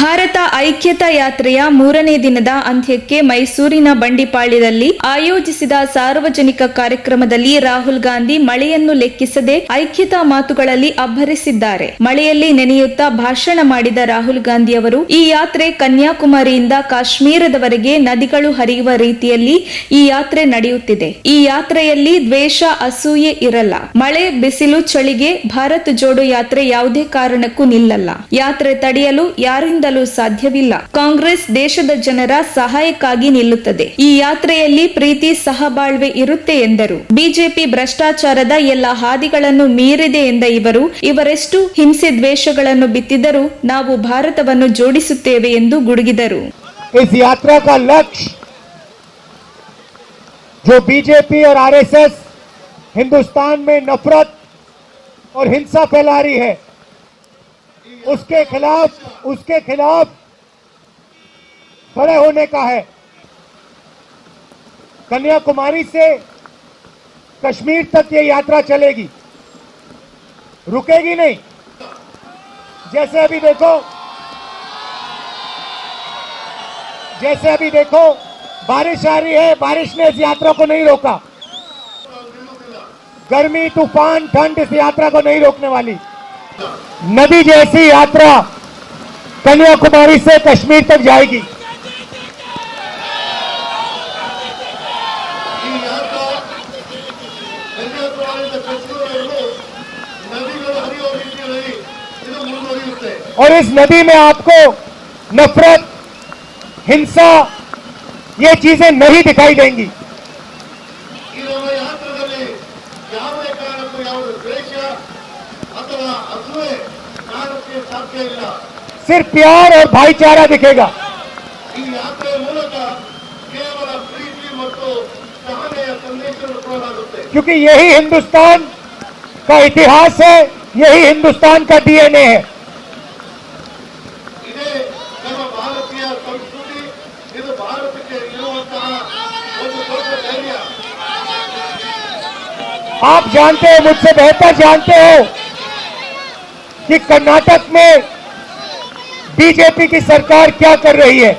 ಭಾರತ ಐಕ್ಯತಾ ಯಾತ್ರೆಯ 3ನೇ ದಿನದ ಅಂತ್ಯಕ್ಕೆ ಮೈಸೂರಿನ ಬಂಡಿಪಾಳ್ಯದಲ್ಲಿ ಆಯೋಜಿಸಿದ ಸಾರ್ವಜನಿಕ ಕಾರ್ಯಕ್ರಮದಲ್ಲಿ ರಾಹುಲ್ ಗಾಂಧಿ ಮಳೆಯನ್ನು ಲೆಕ್ಕಿಸದೆ ಐಕ್ಯತಾ ಮಾತುಗಳಲ್ಲಿ ಅಬ್ಬರಿಸಿದ್ದಾರೆ. ಮಳೆಯಲ್ಲಿ ನೆನೆಯುತ್ತಾ ಭಾಷಣ ಮಾಡಿದ ರಾಹುಲ್ ಗಾಂಧಿ ಅವರು, ಈ ಯಾತ್ರೆ ಕನ್ಯಾಕುಮಾರಿಯಿಂದ ಕಾಶ್ಮೀರದವರೆಗೆ ನದಿಗಳು ಹರಿಯುವ ರೀತಿಯಲ್ಲಿ ಈ ಯಾತ್ರೆ ನಡೆಯುತ್ತಿದೆ. ಈ ಯಾತ್ರೆಯಲ್ಲಿ ದ್ವೇಷ, ಅಸೂಯೆ ಇರಲ್ಲ. ಮಳೆ, ಬಿಸಿಲು, ಚಳಿಗೆ ಭಾರತ್ ಜೋಡೋ ಯಾತ್ರೆ ಯಾವುದೇ ಕಾರಣಕ್ಕೂ ನಿಲ್ಲಲ್ಲ. ಯಾತ್ರೆ ತಡೆಯಲು ಯಾರಿಂದಲೂ ಸಾಧ್ಯವಿಲ್ಲ. ಕಾಂಗ್ರೆಸ್ ದೇಶದ ಜನರ ಸಹಾಯಕ್ಕಾಗಿ ನಿಲ್ಲುತ್ತದೆ. ಈ ಯಾತ್ರೆಯಲ್ಲಿ ಪ್ರೀತಿ, ಸಹಬಾಳ್ವೆ ಇರುತ್ತೆ ಎಂದರು. ಬಿಜೆಪಿ ಭ್ರಷ್ಟಾಚಾರದ ಎಲ್ಲ ಹಾದಿಗಳನ್ನು ಮೀರಿದೆ ಎಂದ ಇವರು, ಇವರೆಷ್ಟು ಹಿಂಸೆ ದ್ವೇಷಗಳನ್ನು ಬಿತ್ತಿದರೂ ನಾವು ಭಾರತವನ್ನು ಜೋಡಿಸುತ್ತೇವೆ ಎಂದು ಗುಡುಗಿದರು. इस यात्रा का लक्ष्य जो बीजेपी और आरएसएस हिंदुस्तान में नफरत और हिंसा फैला रही है, उसके खिलाफ खड़े होने का है. कन्याकुमारी से कश्मीर तक ये यात्रा चलेगी, रुकेगी नहीं. जैसे अभी देखो बारिश आ रही है, बारिश ने इस यात्रा को नहीं रोका. गर्मी, तूफान, ठंड इस यात्रा को नहीं रोकने वाली. नदी जैसी यात्रा कन्याकुमारी से कश्मीर तक जाएगी. और इस नदी में आपको नफरत, हिंसा, ये चीजें नहीं दिखाई देंगी. सिर्फ प्यार और भाईचारा दिखेगा. क्योंकि यही हिंदुस्तान का इतिहास है, यही हिंदुस्तान का डीएनए है. आप जानते हो, मुझसे बेहतर जानते हो कि कर्नाटक में बीजेपी की सरकार क्या कर रही है.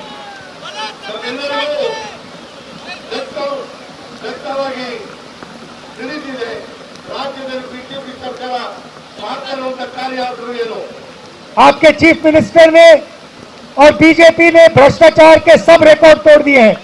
आपके चीफ मिनिस्टर ने और बीजेपी ने भ्रष्टाचार के सब रिकॉर्ड तोड़ दिए हैं.